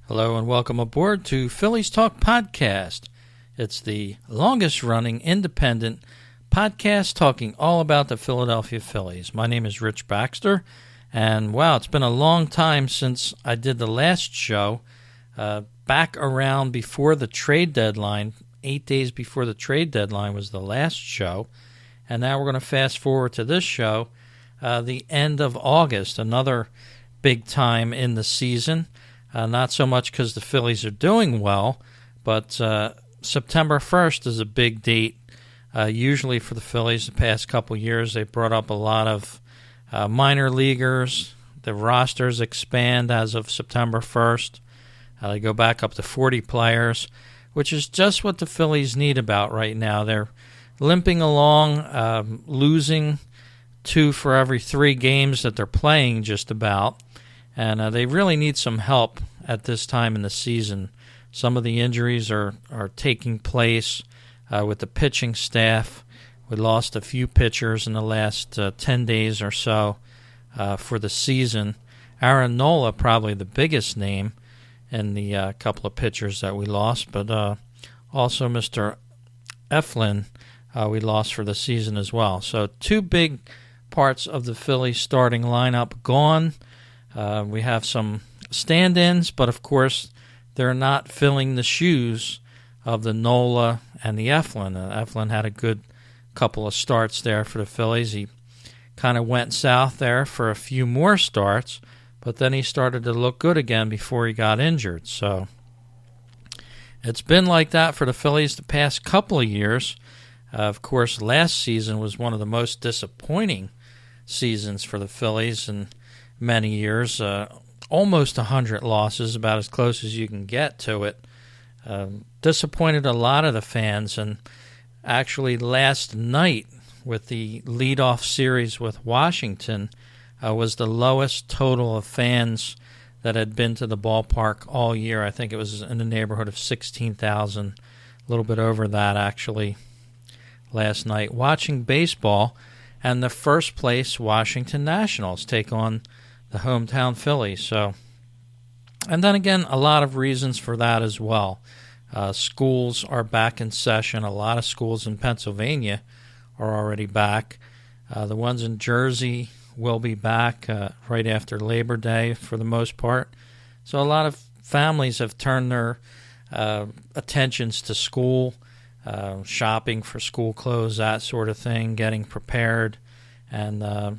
Hello and welcome aboard to Phillies Talk Podcast. It's the longest-running independent podcast talking all about the Philadelphia Phillies. My name is Rich Baxter, and wow, it's been a long time since I did the last show, back around before the trade deadline. 8 days before the trade deadline was the last show, and now we're going to fast forward to this show, the end of August, another big time in the season. Not so much because the Phillies are doing well, but September 1st is a big date. Usually for the Phillies the past couple years, they brought up a lot of minor leaguers. The rosters expand as of September 1st. They go back up to 40 players, which is just what the Phillies need about right now. They're limping along, losing 2 for every 3 games that they're playing just about. And they really need some help at this time in the season. Some of the injuries are taking place with the pitching staff. We lost a few pitchers in the last 10 days or so for the season. Aaron Nola, probably the biggest name in the couple of pitchers that we lost, but also Mr. Eflin we lost for the season as well. So 2 big parts of the Phillies starting lineup gone. We have some stand-ins, but of course they're not filling the shoes of the Nola and the Eflin. Eflin had a good couple of starts there for the Phillies. He kind of went south there for a few more starts, but then he started to look good again before he got injured. So it's been like that for the Phillies the past couple of years. Of course, last season was one of the most disappointing seasons for the Phillies in many years. Almost 100 losses, about as close as you can get to it. Disappointed a lot of the fans, and actually last night with the leadoff series with Washington was the lowest total of fans that had been to the ballpark all year. I think it was in the neighborhood of 16,000, a little bit over that actually last night, watching baseball, and the first place Washington Nationals take on the hometown Phillies. So, and then again, a lot of reasons for that as well. Schools are back in session. A lot of schools in Pennsylvania are already back. The ones in Jersey will be back right after Labor Day for the most part. So a lot of families have turned their attentions to school, shopping for school clothes, that sort of thing, getting prepared, and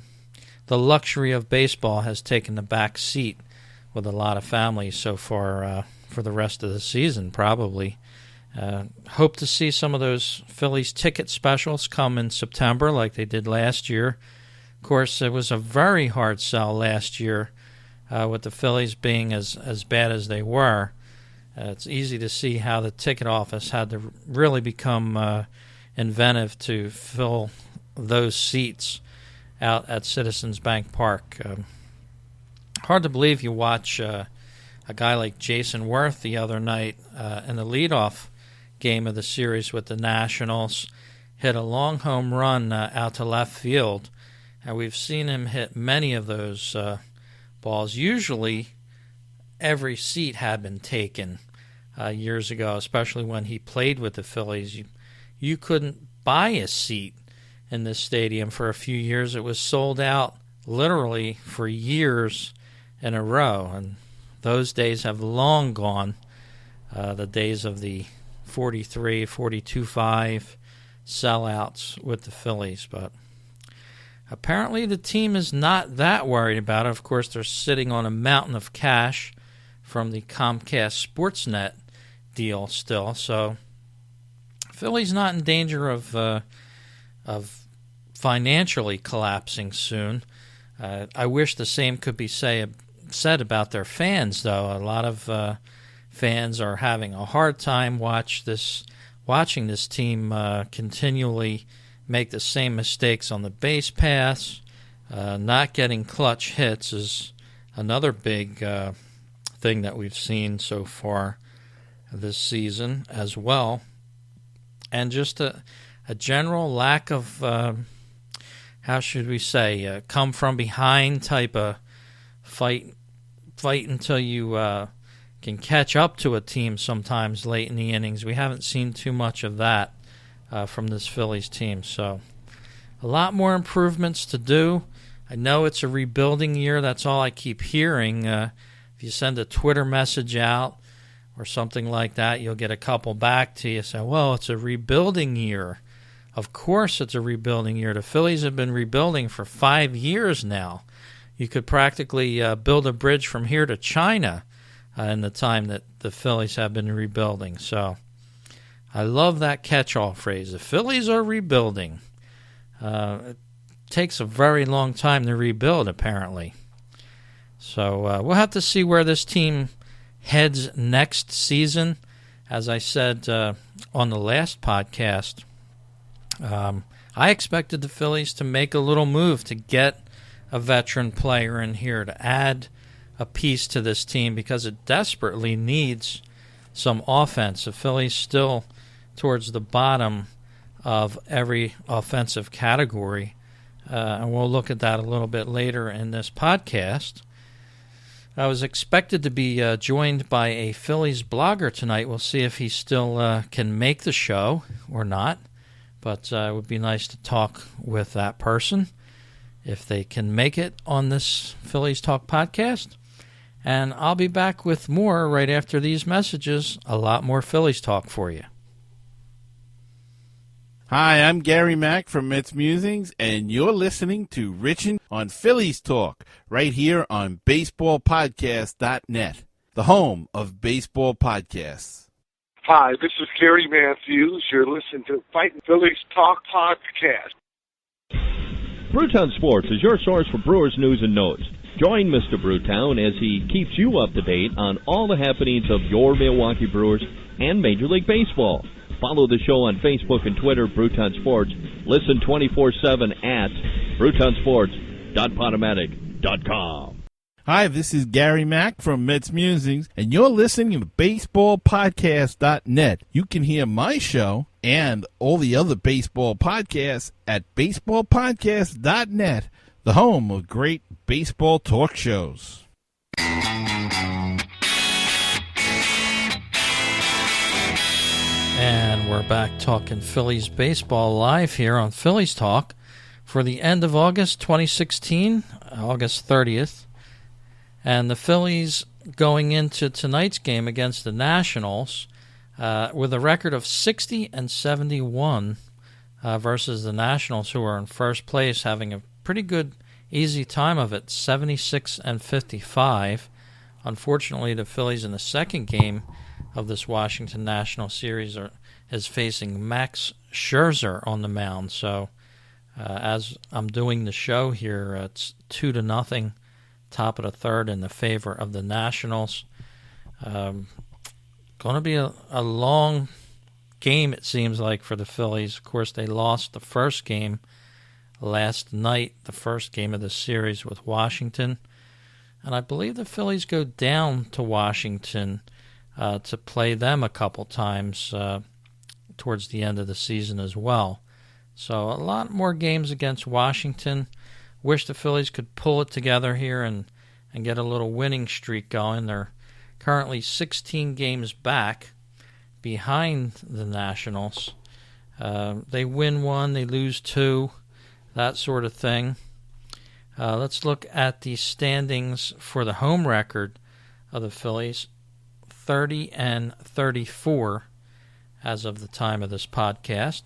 the luxury of baseball has taken the back seat with a lot of families so far for the rest of the season, probably. Hope to see some of those Phillies ticket specials come in September like they did last year. Of course, it was a very hard sell last year with the Phillies being as bad as they were. It's easy to see how the ticket office had to really become inventive to fill those seats out at Citizens Bank Park. Hard to believe you watch a guy like Jason Worth the other night in the leadoff game of the series with the Nationals hit a long home run out to left field, and we've seen him hit many of those balls. Usually every seat had been taken years ago, especially when he played with the Phillies. You couldn't buy a seat in this stadium for a few years. It was sold out literally for years in a row, and those days have long gone, the days of the 43, 42-5 sellouts with the Phillies. But apparently the team is not that worried about it. Of course, they're sitting on a mountain of cash from the Comcast Sportsnet deal still, so Philly's not in danger of financially collapsing soon. I wish the same could be said about their fans, though. A lot of fans are having a hard time watching this team continually make the same mistakes on the base paths. Not getting clutch hits is another big thing that we've seen so far this season as well. And just a general lack of, how should we say, come from behind type of fight until you can catch up to a team sometimes late in the innings. We haven't seen too much of that from this Phillies team. So a lot more improvements to do. I know it's a rebuilding year. That's all I keep hearing. If you send a Twitter message out or something like that, you'll get a couple back to you say, well, it's a rebuilding year. Of course it's a rebuilding year. The Phillies have been rebuilding for 5 years now. You could practically build a bridge from here to China in the time that the Phillies have been rebuilding. So I love that catch-all phrase. The Phillies are rebuilding. It takes a very long time to rebuild, apparently. So we'll have to see where this team heads next season. As I said on the last podcast, I expected the Phillies to make a little move to get a veteran player in here to add a piece to this team because it desperately needs some offense. The Phillies still towards the bottom of every offensive category, and we'll look at that a little bit later in this podcast. I was expected to be joined by a Phillies blogger tonight. We'll see if he still can make the show or not, but it would be nice to talk with that person if they can make it on this Phillies Talk podcast. And I'll be back with more right after these messages, a lot more Phillies talk for you. Hi, I'm Gary Mack from Mets Musings, and you're listening to Rich on Phillies Talk, right here on BaseballPodcast.net, the home of baseball podcasts. Hi, this is Gary Matthews. You're listening to Fighting Phillies Talk Podcast. Brewtown Sports is your source for Brewers news and notes. Join Mr. Brewtown as he keeps you up to date on all the happenings of your Milwaukee Brewers and Major League Baseball. Follow the show on Facebook and Twitter, Brewtown Sports. Listen 24/7 at brewtownsports.podomatic.com. Hi, this is Gary Mack from Mets Musings, and you're listening to BaseballPodcast.net. You can hear my show and all the other baseball podcasts at BaseballPodcast.net, the home of great baseball talk shows. And we're back talking Phillies baseball live here on Phillies Talk for the end of August 2016, August 30th. And the Phillies going into tonight's game against the Nationals with a record of 60-71 versus the Nationals, who are in first place, having a pretty good, easy time of it, 76-55. Unfortunately, the Phillies in the second game of this Washington National Series is facing Max Scherzer on the mound. So as I'm doing the show here, it's 2-0, top of the third in the favor of the Nationals. Going to be a long game, it seems like, for the Phillies. Of course, they lost the first game last night, the first game of the series with Washington. And I believe the Phillies go down to Washington to play them a couple times towards the end of the season as well. So a lot more games against Washington. Wish the Phillies could pull it together here and get a little winning streak going. They're currently 16 games back behind the Nationals. They win one, they lose two, that sort of thing. Let's look at the standings for the home record of the Phillies. 30-34 as of the time of this podcast.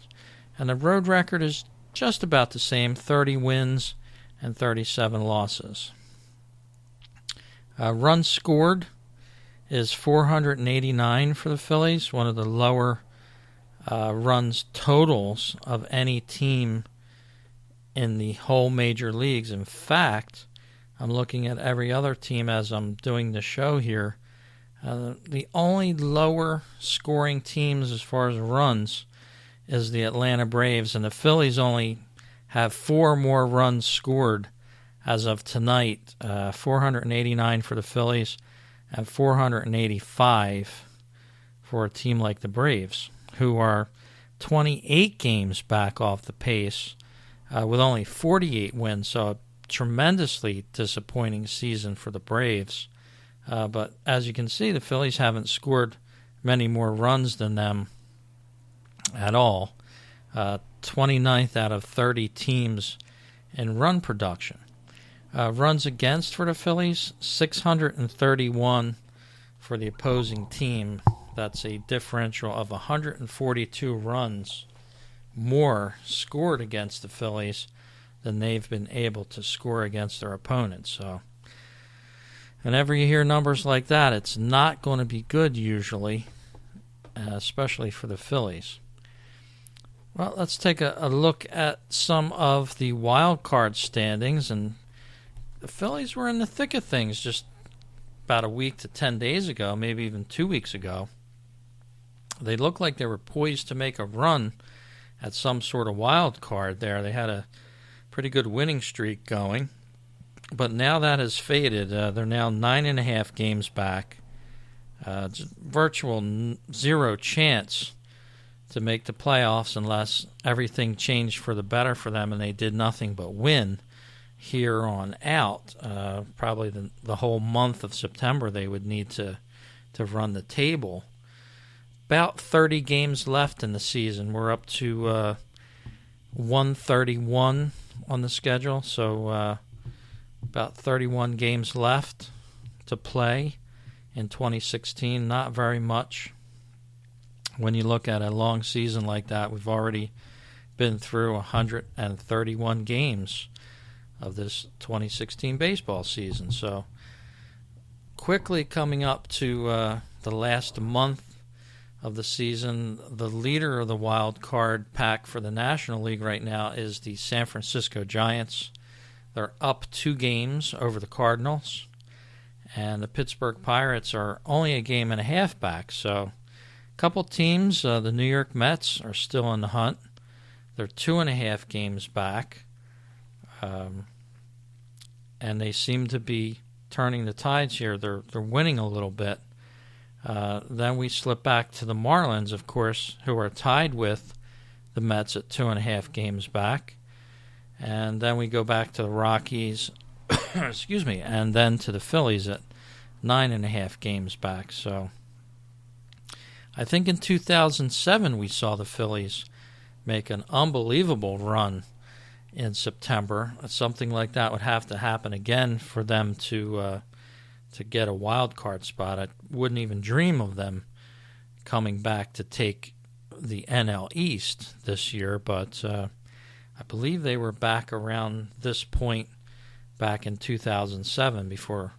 And the road record is just about the same, 30 wins and 37 losses. Runs scored is 489 for the Phillies, one of the lower runs totals of any team in the whole major leagues. In fact, I'm looking at every other team as I'm doing the show here. The only lower scoring teams as far as runs is the Atlanta Braves, and the Phillies only have 4 more runs scored as of tonight, 489 for the Phillies and 485 for a team like the Braves, who are 28 games back off the pace with only 48 wins, so a tremendously disappointing season for the Braves. But as you can see, the Phillies haven't scored many more runs than them at all. 29th out of 30 teams in run production. Runs against for the Phillies, 631 for the opposing team. That's a differential of 142 runs more scored against the Phillies than they've been able to score against their opponents. So, whenever you hear numbers like that, it's not going to be good usually, especially for the Phillies. Well, let's take a look at some of the wild card standings, and the Phillies were in the thick of things just about a week to 10 days ago, maybe even 2 weeks ago. They looked like they were poised to make a run at some sort of wild card there. They had a pretty good winning streak going, but now that has faded. They're now 9.5 games back. Virtual zero chance to make the playoffs unless everything changed for the better for them and they did nothing but win here on out. Probably the whole month of September they would need to run the table. About 30 games left in the season. We're up to 131 on the schedule, so about 31 games left to play in 2016. Not very much. When you look at a long season like that, we've already been through 131 games of this 2016 baseball season. So quickly coming up to the last month of the season, the leader of the wild card pack for the National League right now is the San Francisco Giants. They're up 2 games over the Cardinals, and the Pittsburgh Pirates are only a game and a half back. So a couple teams, the New York Mets, are still in the hunt. They're 2.5 games back, and they seem to be turning the tides here. They're winning a little bit. Then we slip back to the Marlins, of course, who are tied with the Mets at 2.5 games back. And then we go back to the Rockies, excuse me, and then to the Phillies at 9.5 games back. So I think in 2007 we saw the Phillies make an unbelievable run in September. Something like that would have to happen again for them to get a wild card spot. I wouldn't even dream of them coming back to take the NL East this year, but I believe they were back around this point back in 2007 before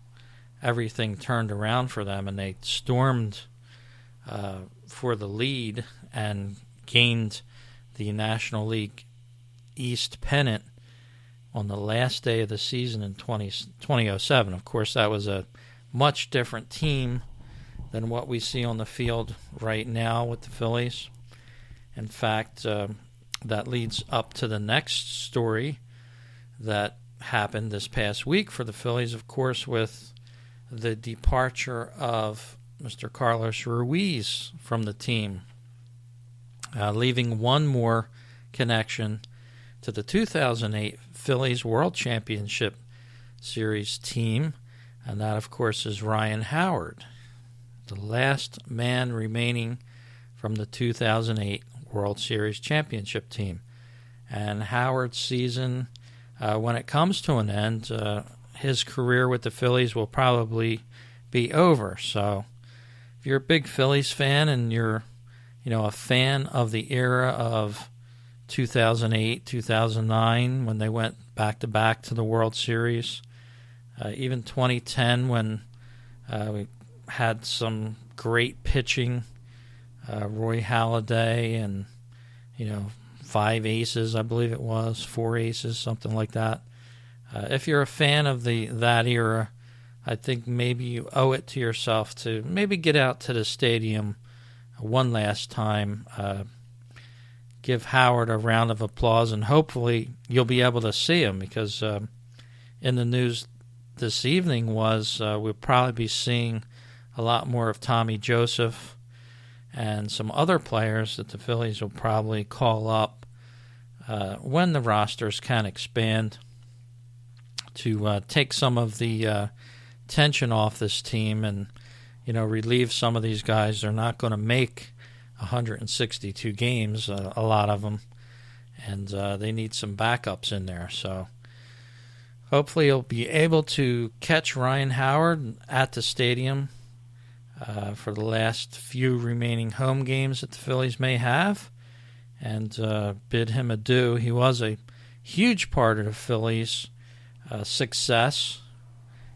everything turned around for them and they stormed for the lead and gained the National League East pennant on the last day of the season in 2007. Of course, that was a much different team than what we see on the field right now with the Phillies. In fact, that leads up to the next story that happened this past week for the Phillies, of course, with the departure of Mr. Carlos Ruiz from the team, leaving one more connection to the 2008 Phillies World Championship Series team, and that, of course, is Ryan Howard, the last man remaining from the 2008 World Series Championship team. And Howard's season, when it comes to an end, his career with the Phillies will probably be over. So if you're a big Phillies fan and you're a fan of the era of 2008, 2009, when they went back-to-back to the World Series, even 2010 when we had some great pitching, Roy Halladay and, 5 aces, I believe it was, 4 aces, something like that. If you're a fan of that era, I think maybe you owe it to yourself to maybe get out to the stadium one last time, give Howard a round of applause, and hopefully you'll be able to see him, because in the news this evening was we'll probably be seeing a lot more of Tommy Joseph and some other players that the Phillies will probably call up when the rosters can expand to take some of the tension off this team and, relieve some of these guys. They're not going to make 162 games, a lot of them, and they need some backups in there. So hopefully he'll be able to catch Ryan Howard at the stadium for the last few remaining home games that the Phillies may have, and bid him adieu. He was a huge part of the Phillies' success.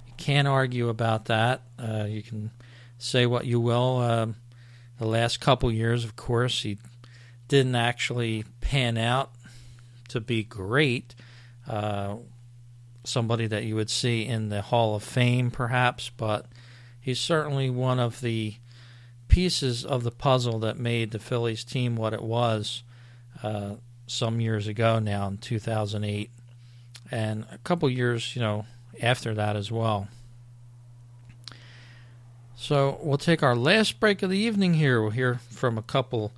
You can't argue about that. You can say what you will. The last couple years, of course, he didn't actually pan out to be great. Somebody that you would see in the Hall of Fame, perhaps, but he's certainly one of the pieces of the puzzle that made the Phillies team what it was some years ago now, in 2008, and a couple years, after that as well. So we'll take our last break of the evening here. We'll hear from a couple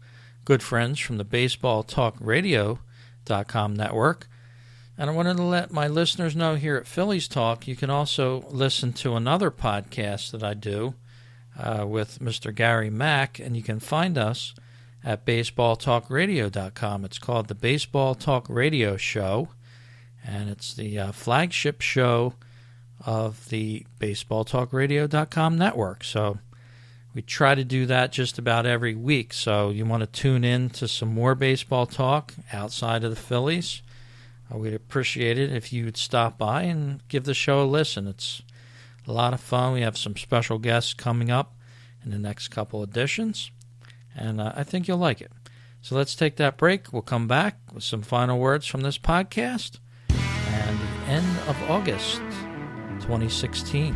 good friends from the BaseballTalkRadio.com network. And I wanted to let my listeners know here at Phillies Talk, you can also listen to another podcast that I do with Mr. Gary Mack, and you can find us at BaseballTalkRadio.com. It's called the Baseball Talk Radio Show, and it's the flagship show of the BaseballTalkRadio.com network. So we try to do that just about every week. So you want to tune in to some more baseball talk outside of the Phillies, we'd appreciate it if you would stop by and give the show a listen. It's a lot of fun. We have some special guests coming up in the next couple editions, and I think you'll like it. So let's take that break. We'll come back with some final words from this podcast and the end of August 2016.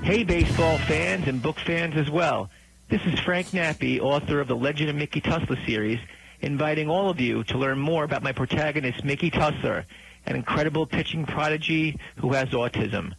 Hey, baseball fans and book fans as well. This is Frank Nappy, author of the Legend of Mickey Tussler series, inviting all of you to learn more about my protagonist, Mickey Tussler, an incredible pitching prodigy who has autism.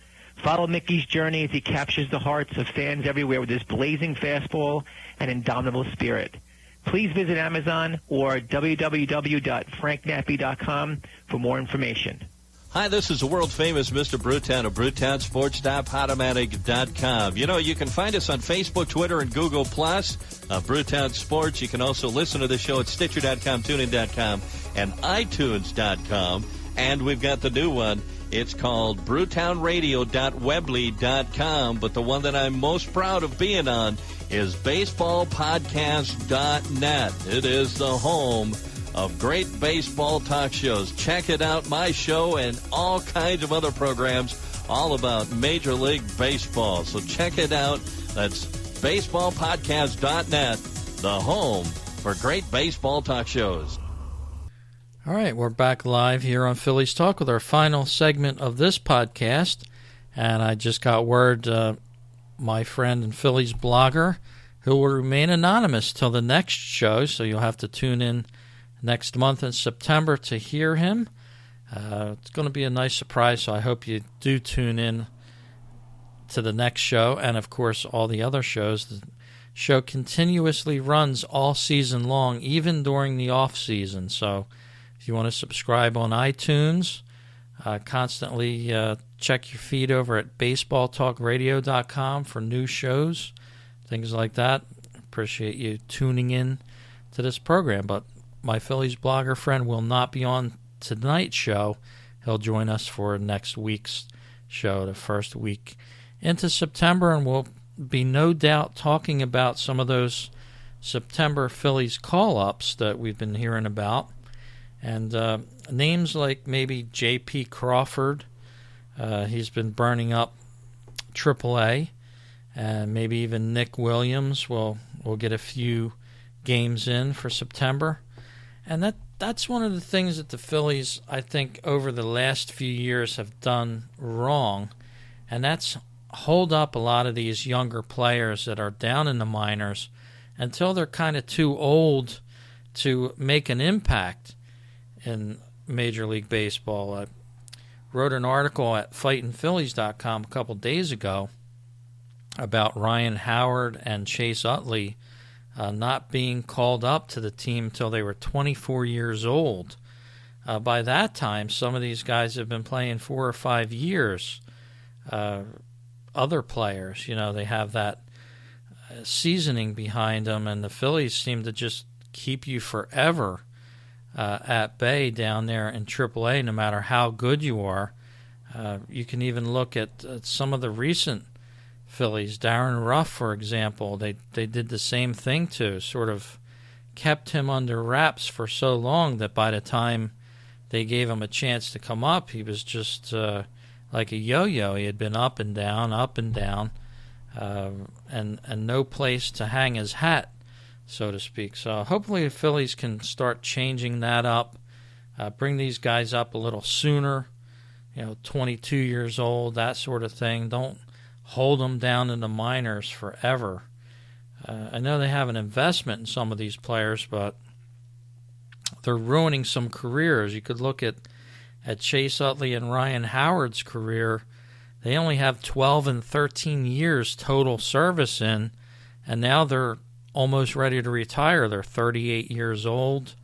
Follow Mickey's journey as he captures the hearts of fans everywhere with his blazing fastball and indomitable spirit. Please visit Amazon or www.franknappy.com for more information. Hi, this is the world-famous Mr. Brewtown of BrewtownSports.podomatic.com. You can find us on Facebook, Twitter, and Google+, Brewtown Sports. You can also listen to the show at Stitcher.com, TuneIn.com, and iTunes.com. And we've got the new one. It's called BrewtownRadio.weebly.com, but the one that I'm most proud of being on is BaseballPodcast.net. It is the home of great baseball talk shows. Check it out, my show and all kinds of other programs all about Major League Baseball. So check it out. That's BaseballPodcast.net, the home for great baseball talk shows. All right, we're back live here on Phillies Talk with our final segment of this podcast. And I just got word, my friend and Phillies blogger, who will remain anonymous till the next show, so you'll have to tune in next month in September to hear him. It's going to be a nice surprise, so I hope you do tune in to the next show, and of course all the other shows. The show continuously runs all season long, even during the off season. So if you want to subscribe on iTunes, constantly check your feed over at baseballtalkradio.com for new shows, things like that. Appreciate you tuning in to this program. But my Phillies blogger friend will not be on tonight's show. He'll join us for next week's show, the first week into September, and we'll be no doubt talking about some of those September Phillies call-ups that we've been hearing about. And names like maybe J.P. Crawford, he's been burning up AAA, and maybe even Nick Williams will get a few games in for September. And that's one of the things that the Phillies, I think, over the last few years have done wrong, and that's hold up a lot of these younger players that are down in the minors until they're kind of too old to make an impact in Major League Baseball. I wrote an article at FightinPhillies.com a couple days ago about Ryan Howard and Chase Utley not being called up to the team until they were 24 years old. By that time, some of these guys have been playing 4 or 5 years other players. They have that seasoning behind them, and the Phillies seem to just keep you forever at bay down there in AAA, no matter how good you are. You can even look at some of the recent Phillies. Darren Ruff, for example, they did the same thing to, sort of kept him under wraps for so long that by the time they gave him a chance to come up, he was just like a yo-yo. He had been up and down, and no place to hang his hat, so to speak. So hopefully the Phillies can start changing that up, bring these guys up a little sooner, 22 years old, that sort of thing. Don't hold them down in the minors forever. I know they have an investment in some of these players, but they're ruining some careers. You could look at Chase Utley and Ryan Howard's career. They only have 12 and 13 years total service in, and now they're almost ready to retire. They're 38 years old.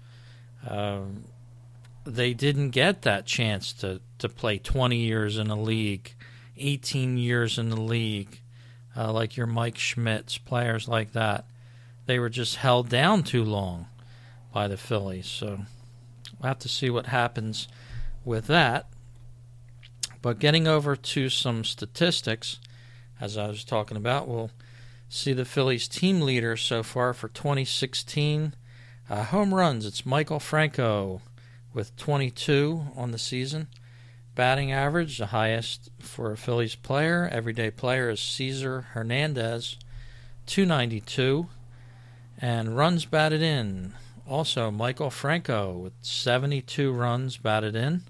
They didn't get that chance to play 20 years in the league, 18 years in the league, like your Mike Schmidts, players like that. They were just held down too long by the Phillies. So we'll have to see what happens with that. But getting over to some statistics, as I was talking about, we'll see the Phillies team leader so far for 2016. Home runs, it's Michael Franco with 22 on the season. Batting average, the highest for a Phillies player. Everyday player is Cesar Hernandez, 292. And runs batted in, also Michael Franco with 72 runs batted in,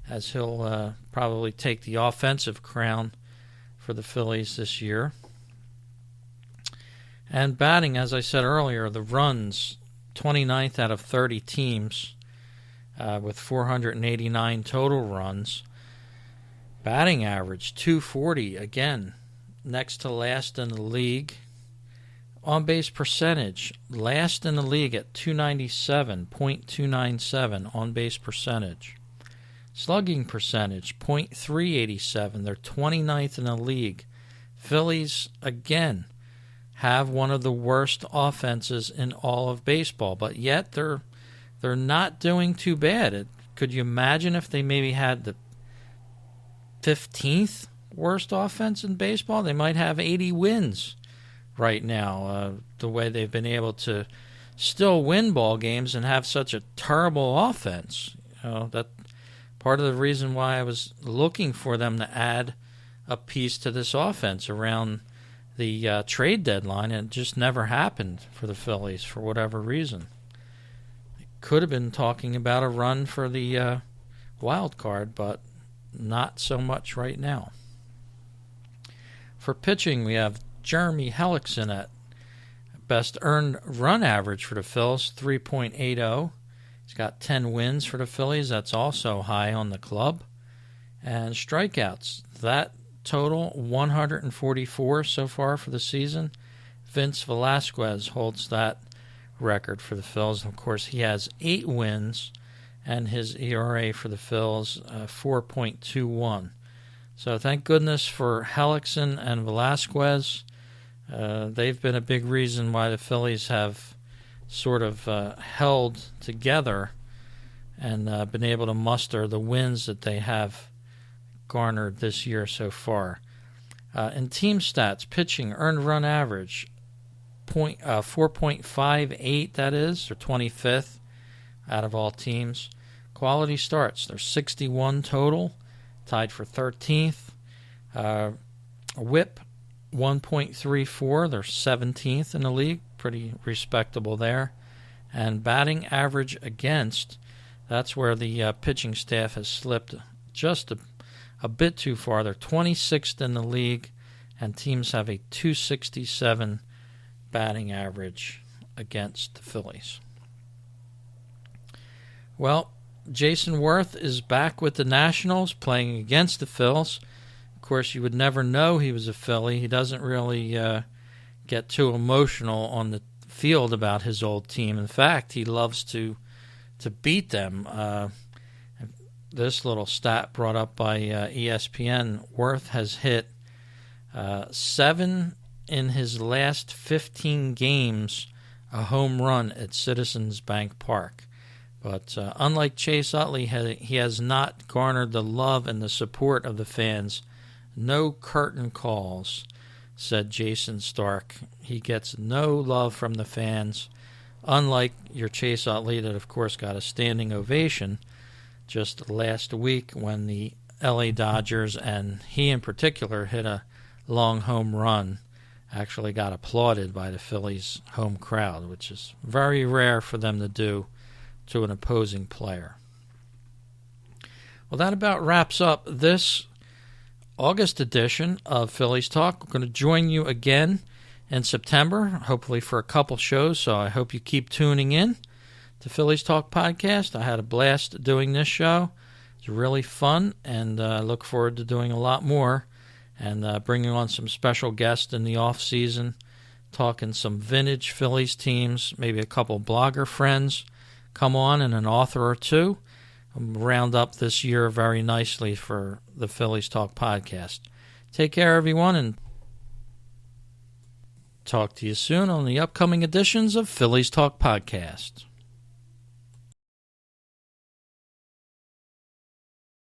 as he'll probably take the offensive crown for the Phillies this year. And batting, as I said earlier, the runs, 29th out of 30 teams with 489 total runs. Batting average, 240, again, next to last in the league. On-base percentage, last in the league at 297.297 on-base percentage. Slugging percentage, .387. They're 29th in the league. Phillies, again, have one of the worst offenses in all of baseball, but yet they're not doing too bad. Could you imagine if they maybe had the 15th worst offense in baseball? They might have 80 wins right now, the way they've been able to still win ball games and have such a terrible offense. That part of the reason why I was looking for them to add a piece to this offense around the trade deadline, and it just never happened for the Phillies for whatever reason. Could have been talking about a run for the wild card, but not so much right now. For pitching, we have Jeremy Hellickson at best earned run average for the Phillies, 3.80. He's got 10 wins for the Phillies. That's also high on the club. And strikeouts, that total 144 so far for the season. Vince Velasquez holds that record for the Phillies. Of course, he has 8 wins, and his ERA for the Phillies, 4.21. So thank goodness for Hellickson and Velasquez. They've been a big reason why the Phillies have sort of held together and been able to muster the wins that they have garnered this year so far. In team stats, pitching, earned run average, 4.58, that is, or 25th out of all teams. Quality starts, there's 61 total, tied for 13th. Whip, 1.34, they're 17th in the league, pretty respectable there. And batting average against, that's where the pitching staff has slipped just a bit too far. They're 26th in the league, and teams have a 267 batting average against the Phillies. Well, Jason Worth is back with the Nationals playing against the Phils. Of course, you would never know he was a Philly. He doesn't really get too emotional on the field about his old team. In fact, he loves to beat them. This little stat brought up by ESPN, Worth has hit 7 in his last 15 games, a home run at Citizens Bank Park. But unlike Chase Utley, he has not garnered the love and the support of the fans. No curtain calls, said Jason Stark. He gets no love from the fans, unlike your Chase Utley that, of course, got a standing ovation just last week when the L.A. Dodgers, and he in particular, hit a long home run, actually got applauded by the Phillies home crowd, which is very rare for them to do to an opposing player. Well, that about wraps up this August edition of Phillies Talk. We're going to join you again in September, hopefully for a couple shows, so I hope you keep tuning in to Phillies Talk Podcast. I had a blast doing this show. It's really fun, and I look forward to doing a lot more and bringing on some special guests in the off-season, talking some vintage Phillies teams, maybe a couple blogger friends come on, and an author or two. Round up this year very nicely for the Phillies Talk Podcast. Take care, everyone, and talk to you soon on the upcoming editions of Phillies Talk Podcast.